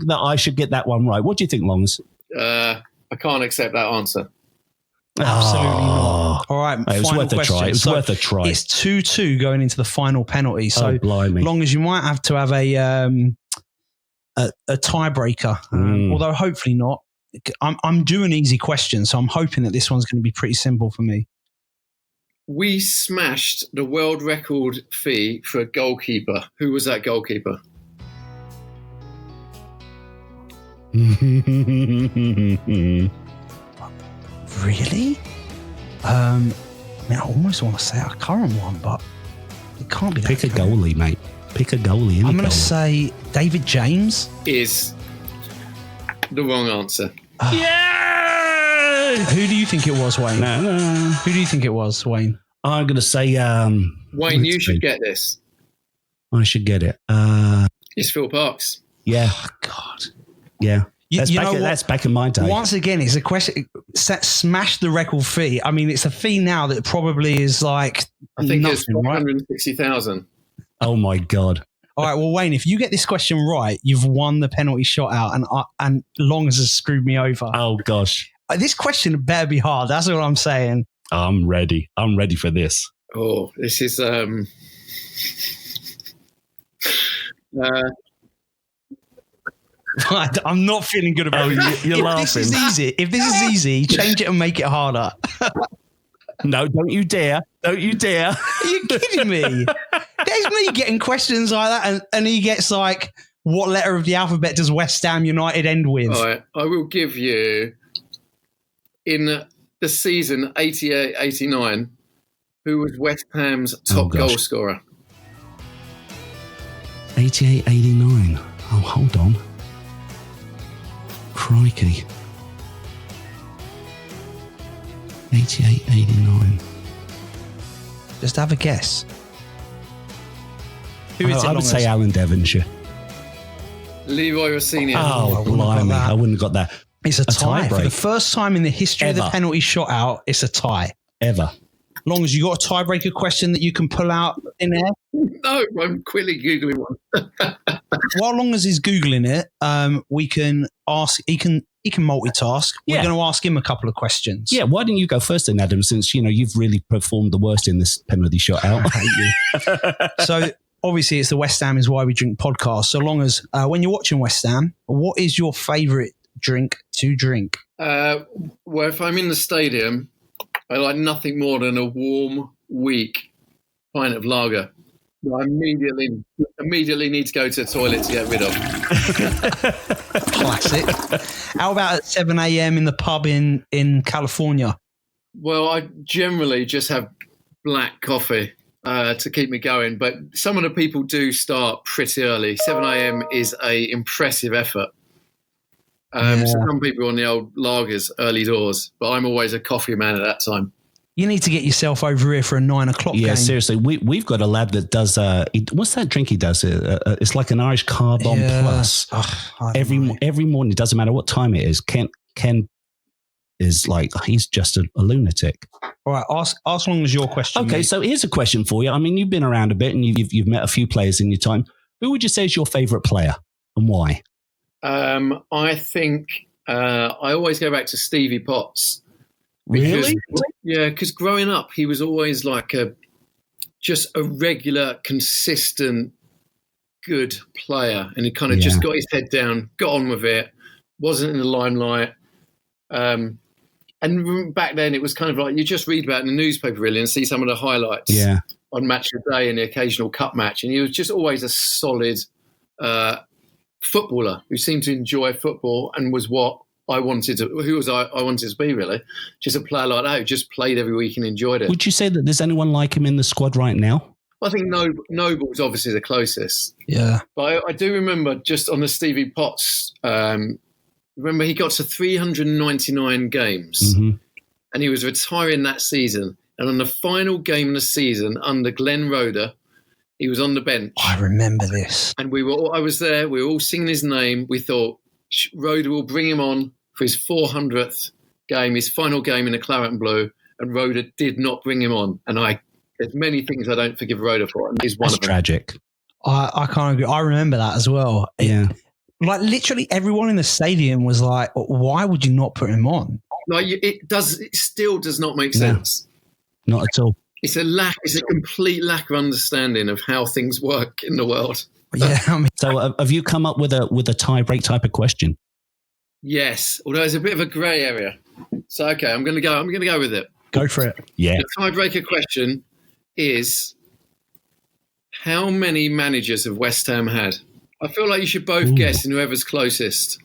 that I should get that one right. What do you think, Longs? I can't accept that answer. Absolutely not. All right, it was worth a try. It was worth a try. It's 2-2 going into the final penalty. So long as you might have to have a tiebreaker, although hopefully not. I'm doing easy questions, so I'm hoping that this one's going to be pretty simple for me. We smashed the world record fee for a goalkeeper. Who was that goalkeeper? Really? I mean, I almost want to say our current one, but it can't be that. Pick a goalie, mate. Pick a goalie. I'm going to say David James. Is the wrong answer. Yeah! Who do you think it was, Wayne? No. Who do you think it was, Wayne? I'm going to say... Wayne, you should get this. I should get it. It's Phil Parkes. Yeah. Oh, God. Yeah. You know what? That's back in my day. Once again, it's a question. Smash the record fee. I mean, it's a fee now that probably is like I think nothing, it's 160,000. Oh, my God. All right, well, Wayne, if you get this question right, you've won the penalty shot out, and Longers has screwed me over. Oh, gosh. This question better be hard. That's what I'm saying. I'm ready. I'm ready for this. Oh, this is... I'm not feeling good about it. You're laughing. If this is easy, change it and make it harder. No, don't you dare. Don't you dare. Are you kidding me? There's me getting questions like that, and he gets like, what letter of the alphabet does West Ham United end with? All right, I will give you, in the season 88-89, who was West Ham's top goal scorer? 88-89. Oh, hold on. Crikey. 88-89. Just have a guess. Who is it? I would say Alan Devonshire. Leroy Rossini. Oh, blimey. I wouldn't have got that. It's a tie. For break. the first time in the history of the Ever. penalty shot out, it's a tie. Ever. Long as you got a tiebreaker question that you can pull out in there. No, I'm quickly Googling one. While Long as he's Googling it, we can ask, he can multitask. Yeah. We're going to ask him a couple of questions. Yeah, why didn't you go first then, Adam, since, you've really performed the worst in this penalty shot out? I hate you. So obviously it's the West Ham is Why We Drink podcast. So Long as when you're watching West Ham, what is your favourite drink to drink? Well, if I'm in the stadium, I like nothing more than a warm, weak pint of lager. I immediately need to go to the toilet to get rid of. Classic. How about at 7 a.m. in the pub in California? Well, I generally just have black coffee to keep me going, but some of the people do start pretty early. 7 a.m. is an impressive effort. So some people are on the old lagers, early doors, but I'm always a coffee man at that time. You need to get yourself over here for a 9 o'clock game. Yeah, seriously. We've got a lad that does, what's that drink he does? It's like an Irish Car Bomb Plus. Every morning, it doesn't matter what time it is. Ken is like, he's just a lunatic. All right, ask Long as your question. Okay, mate. So here's a question for you. I mean, you've been around a bit and you've met a few players in your time. Who would you say is your favourite player and why? I think I always go back to Stevie Potts. Really? Yeah, because growing up, he was always like just a regular, consistent, good player. And he kind of just got his head down, got on with it, wasn't in the limelight. And back then, it was kind of like you just read about it in the newspaper, really, and see some of the highlights on Match of the Day and the occasional cup match. And he was just always a solid footballer who seemed to enjoy football and was what I wanted to be, really. Just a player like that who just played every week and enjoyed it. Would you say that there's anyone like him in the squad right now? I think Noble's obviously the closest. Yeah. But I do remember just on the Stevie Potts, remember he got to 399 games and he was retiring that season. And on the final game of the season under Glenn Roeder, he was on the bench. I remember this. And I was there. We were all singing his name. We thought Roeder will bring him on for his 400th game, his final game in the claret and blue. And Roeder did not bring him on. And there's many things I don't forgive Roeder for. And he's one of them. Tragic. I can't agree. I remember that as well. Yeah. Like literally everyone in the stadium was like, why would you not put him on? Like it still does not make sense. Not at all. It's a complete lack of understanding of how things work in the world. Yeah. I mean, So have you come up with a tie break type of question? Yes, although it's a bit of a grey area. So okay, I'm going to go with it. Go for it. Yeah. The tiebreaker question is, how many managers have West Ham had? I feel like you should both guess, and whoever's closest.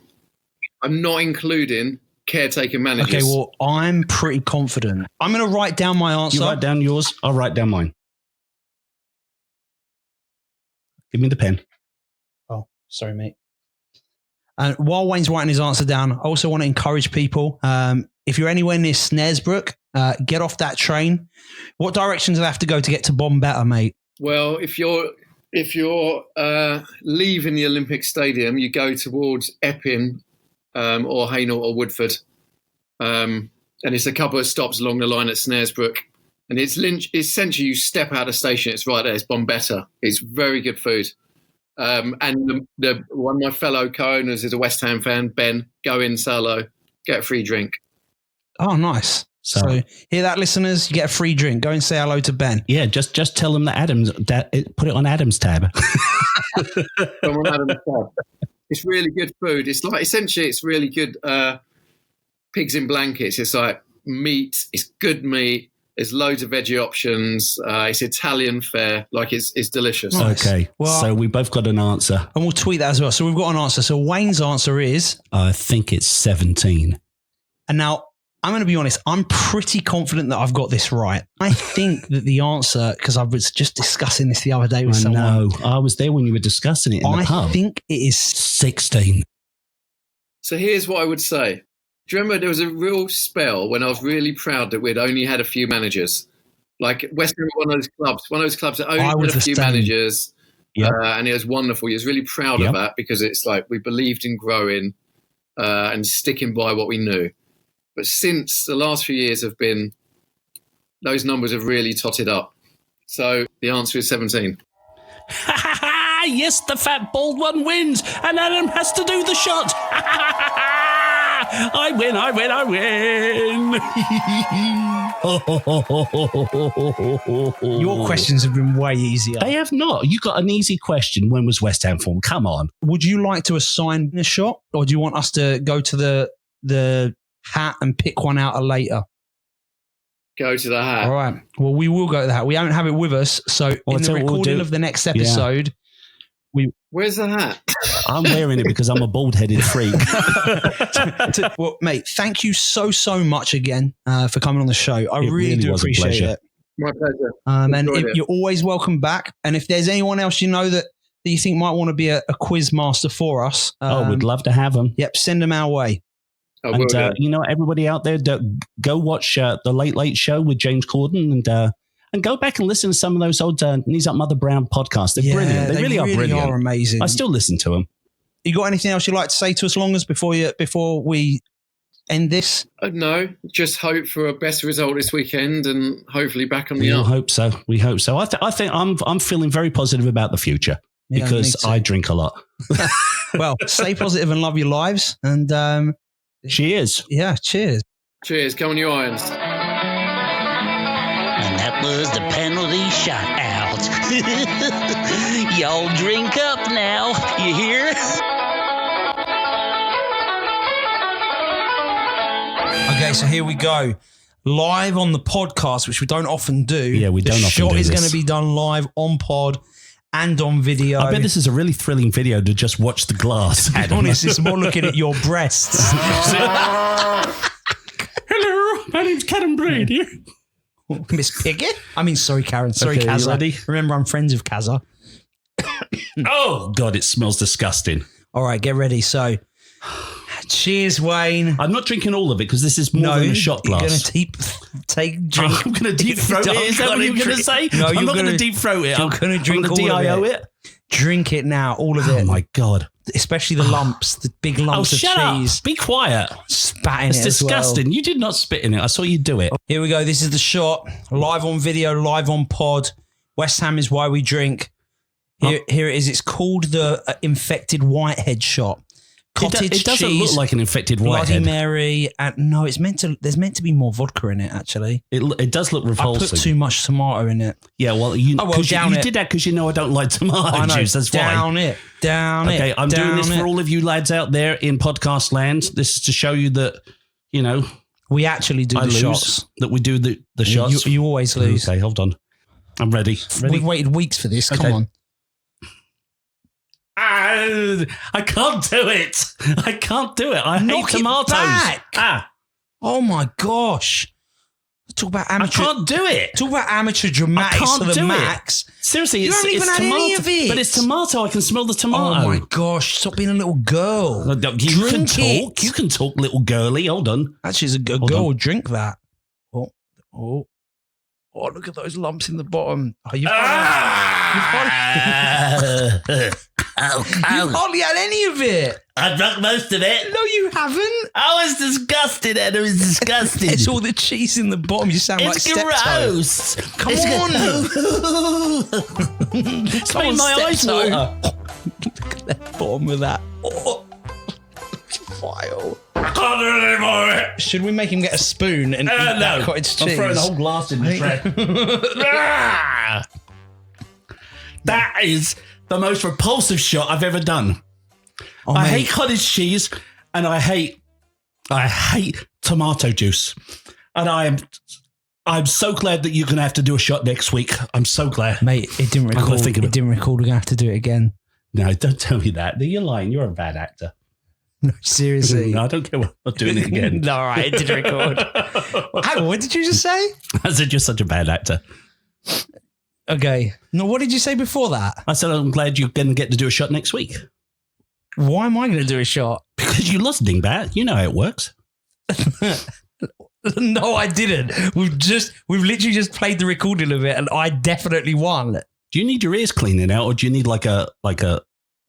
I'm not including caretaker managers. Okay, well, I'm pretty confident. I'm going to write down my answer. You write down yours, I'll write down mine. Give me the pen. Oh, sorry, mate. And while Wayne's writing his answer down, I also want to encourage people, if you're anywhere near Snaresbrook, get off that train. What direction do they have to go to get to Bombetta, mate? Well, if you're leaving the Olympic Stadium, you go towards Epping or Hainault or Woodford. And it's a couple of stops along the line at Snaresbrook. And it's essentially you step out of the station, it's right there, it's Bombetta. It's very good food. And one of my fellow co-owners is a West Ham fan, Ben. Go in, say hello, get a free drink. Oh, nice. So hear that, listeners? You get a free drink. Go and say hello to Ben. Yeah, just tell them that put it on Adam's tab. Come on, Adam's tab. It's really good food. It's like essentially it's really good pigs in blankets. It's like meat. It's good meat. There's loads of veggie options. It's Italian fare. Like it's delicious. Nice. Okay, Well, so we both got an answer. And we'll tweet that as well. So we've got an answer. So Wayne's answer is, I think it's 17. and now I'm going to be honest, I'm pretty confident that I've got this right. I think that the answer, because I was just discussing this the other day with someone. No, I was there when you were discussing it in the pub. I think it is 16. So here's what I would say. Do you remember there was a real spell when I was really proud that we'd only had a few managers? Like West Ham were one of those clubs that only had a few managers. Yep. And it was wonderful. He was really proud of that because it's like we believed in growing and sticking by what we knew. But since the last few years have been, those numbers have really totted up. So the answer is 17. Yes, the fat bald one wins, and Adam has to do the shot. I win. Your questions have been way easier. They have not. You got an easy question. When was West Ham formed? Come on. Would you like to assign a shot, or do you want us to go to the hat and pick one out later? Go to the hat. All right. Well, we will go to the hat. We don't have it with us, so in the recording of the next episode, Where's the hat? I'm wearing it because I'm a bald-headed freak. Well, mate, thank you so much again for coming on the show. I really do appreciate it. My pleasure. And you're always welcome back. And if there's anyone else you know that you think might want to be a quiz master for us, we'd love to have them. Yep, send them our way. And everybody out there, go watch the Late Late Show with James Corden and go back and listen to some of those old Knees Up Mother Brown podcasts. They're brilliant. They really are brilliant. Are amazing. I still listen to them. You got anything else you'd like to say to us, Longers, before we end this? No, just hope for a better result this weekend and hopefully back on the up. We hope so. I think I'm feeling very positive about the future because I drink a lot. Well, stay positive and love your lives. And cheers. Yeah, cheers. Cheers. Come on, you irons. And that was the penalty shot out. Y'all drink up now. You hear? Okay, so here we go. Live on the podcast, which we don't often do. Yeah, we don't often do this. The shot is going to be done live on pod and on video. I bet this is a really thrilling video to just watch the glass. To be honest, it's more looking at your breasts. Hello, my name's Karen Brady. Miss Piggott? Sorry, Karen. Sorry, okay, Kazza. Ready? Remember, I'm friends with Kazza. Oh, God, it smells disgusting. All right, get ready. So, cheers, Wayne. I'm not drinking all of it because this is more than a shot glass. You're going to drink. I'm going to deep throat it. Is that what you're going to say? No, I'm not going to deep throat it. You're going to drink all DIO of it. Drink it now, all of it. Oh, my God. Especially the lumps, the big lumps of cheese. Up. Be quiet. Spat in it's it disgusting. As well. You did not spit in it. I saw you do it. Here we go. This is the shot. Live on video, live on pod. West Ham is why we drink. Here it is. It's called the infected whitehead shot. Cottage it doesn't cheese, look like an infected whitehead. Bloody Mary. No, there's meant to be more vodka in it, actually. It does look repulsive. I put too much tomato in it. Yeah, well, you did that because you know I don't like tomato juice. That's down why. Down it. Okay, I'm doing this for all of you lads out there in podcast land. This is to show you that, We actually do I the lose. shots. That we do the shots. You always lose. Okay, hold on. I'm ready. We've waited weeks for this. Come Okay. on. I can't do it. I can't do it. I Knock hate it tomatoes. back. Oh my gosh. Talk about amateur. I can't do it. Talk about amateur dramatics I can't to the do it. max. Seriously, You it's, haven't even it's had tomato. any of it. But it's tomato. I can smell the tomato. Oh my gosh. Stop being a little girl. You can Drink talk. it. You can talk, little girly. Hold on. Actually, as a girl Hold on. would drink that. Oh, look at those lumps in the bottom. Oh, you've hardly had any of it. I drank most of it. No, you haven't. I was disgusted, and it was disgusting. It's all the cheese in the bottom. You sound like It's Steptoe. gross. Come on. It's made my eyes water. Look at the bottom of that. Oh. File. I can't do it anymore. Should we make him get a spoon and eat that cottage cheese? I'm throwing the whole glass in the tray. That is the most repulsive shot I've ever done. Oh, I mate. hate cottage cheese and I hate tomato juice. And I'm so glad that you're going to have to do a shot next week. I'm so glad. Mate, it didn't I'm gonna record. think of It it. didn't record. We're going to have to do it again. No, don't tell me that. You're lying. You're a bad actor. No, seriously. No, I don't care. I'm not doing it again. No, all right, it didn't record. Hang on, what did you just say? I said you're such a bad actor. Okay. No, what did you say before that? I said I'm glad you're going to get to do a shot next week. Why am I going to do a shot? Because you lost, Dingbat. You know how it works. No, I didn't. We've literally just played the recording of it, and I definitely won. Do you need your ears cleaning out, or do you need like a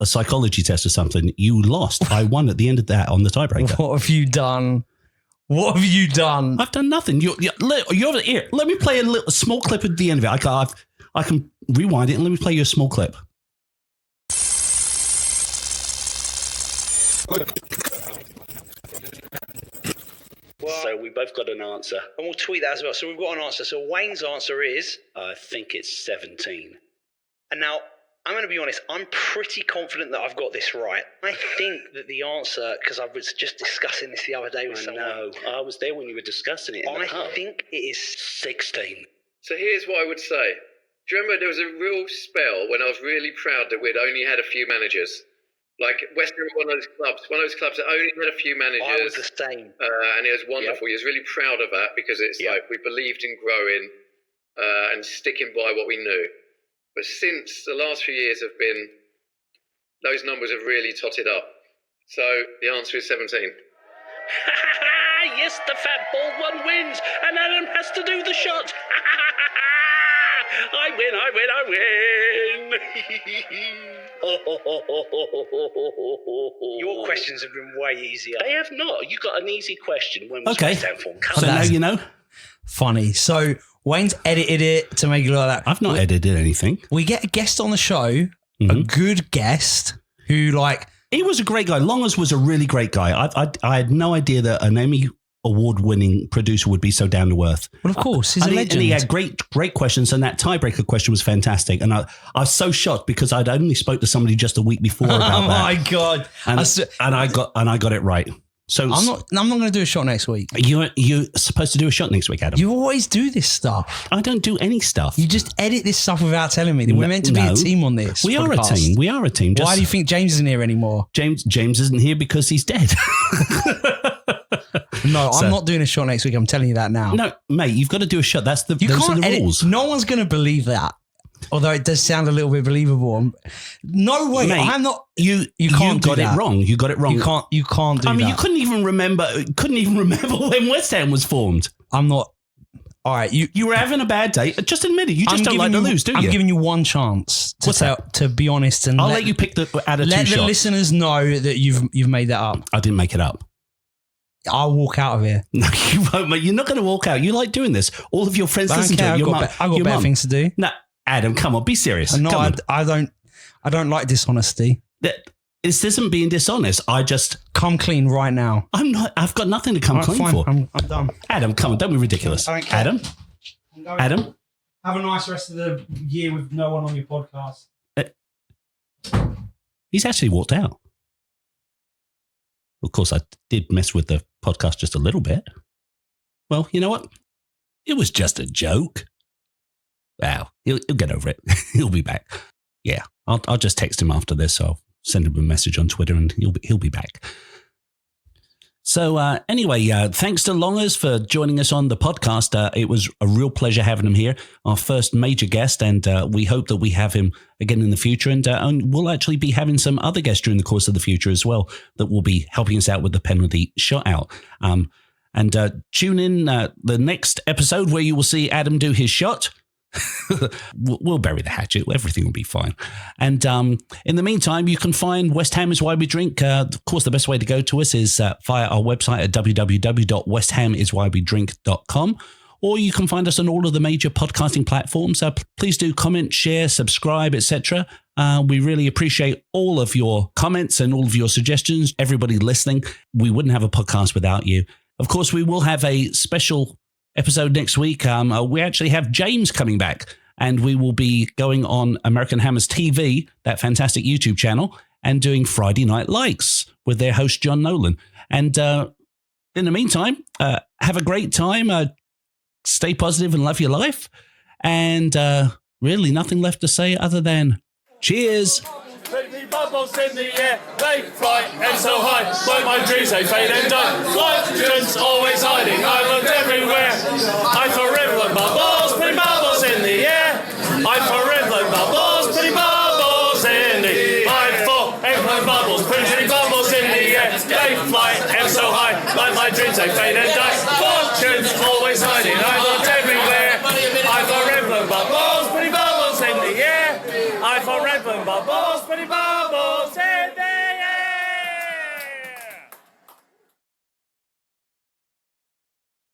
psychology test or something? You lost. I won at the end of that on the tiebreaker. What have you done? What have you done? I've done nothing. You're here. Let me play a small clip at the end of it. I can rewind it and let me play you a small clip. So we both got an answer. And we'll tweet that as well. So we've got an answer. So Wayne's answer is... I think it's 17. And now, I'm going to be honest, I'm pretty confident that I've got this right. I think that the answer, because I was just discussing this the other day with someone. No, I was there when you were discussing it in the pub. I think it is 16. So here's what I would say. Do you remember there was a real spell when I was really proud that we'd only had a few managers? Like West Ham, one of those clubs that only had a few managers. I was the same. And it was wonderful. He was really proud of that because it's like we believed in growing and sticking by what we knew. But since the last few years have been, those numbers have really totted up. So the answer is 17. Yes, the fat bald one wins, and Adam has to do the shot. I win. Your questions have been way easier. They have not. You got an easy question. When was Okay. So now you know. Funny. So Wayne's edited it to make it like that. I've not edited anything. We get a guest on the show, a good guest who He was a great guy. Longers was a really great guy. I had no idea that an Emmy award-winning producer would be so down to earth. Well, of course, he's a legend. And he had great questions, and that tiebreaker question was fantastic. And I was so shocked because I'd only spoke to somebody just a week before about that. Oh my god! And I got it right. So I'm not going to do a shot next week. You're supposed to do a shot next week, Adam. You always do this stuff. I don't do any stuff. You just edit this stuff without telling me. We're meant to be a team on this. We podcast. are a team. We are a team. Why do you think James isn't here anymore? James isn't here because he's dead. No, I'm not doing a shot next week. I'm telling you that now. No, mate, you've got to do a shot. Those are the edit. rules. No one's going to believe that. Although it does sound a little bit believable. No way. Mate, I'm not. You can't got do it that. wrong. You got it wrong. You can't do that. I mean, you couldn't even remember when West Ham was formed. I'm not. All right. You were having a bad day. Just admit it. You just don't like to lose, do you? I'm giving you one chance to be honest. And I'll let you pick out of two let shots. the listeners know that you've made that up. I didn't make it up. I'll walk out of here. No, you won't, mate. You're not going to walk out. You like doing this. All of your friends listen to it. I've got better things to do. No, Adam, come on. Be serious. No, Come on. I don't like dishonesty. This isn't being dishonest. I just come clean right now. I'm not. I've got nothing to come Right, clean fine. for. I'm done. Adam, come on. Don't be ridiculous. I don't care. Adam. Have a nice rest of the year with no one on your podcast. He's actually walked out. Of course, I did mess with the podcast just a little bit. well, you know what? It was just a joke. Well, he'll get over it. He'll be back. Yeah, I'll just text him after this. I'll send him a message on Twitter and he'll be back. So anyway, thanks to Longers for joining us on the podcast. It was a real pleasure having him here, our first major guest, and we hope that we have him again in the future. And we'll actually be having some other guests during the course of the future as well that will be helping us out with the penalty shot-out. And tune in the next episode where you will see Adam do his shot. We'll bury the hatchet. Everything will be fine. And in the meantime, you can find West Ham is Why We Drink. Of course, the best way to go to us is via our website at www.westhamiswhywedrink.com, or you can find us on all of the major podcasting platforms. Please do comment, share, subscribe, etc. We really appreciate all of your comments and all of your suggestions. Everybody listening, we wouldn't have a podcast without you. Of course, we will have a special episode next week. We actually have James coming back, and we will be going on American Hammers TV, that fantastic YouTube channel, and doing Friday Night Likes with their host, John Nolan. And in the meantime, have a great time. Stay positive and love your life. And really nothing left to say other than cheers. Bubbles in the air, they fly and so high, like my dreams they fade and die. Like dreams always hiding, I looked everywhere. I forever like bubbles, pretty bubbles in the air. I forever like bubbles, pretty bubbles in the air. I forever like bubbles, pretty bubbles in the air. They fly and so high, like my dreams they fade and die. Fortune's always hiding, I looked everywhere. I forever like bubbles, pretty bubbles in the air. I forever like bubbles, pretty bubbles.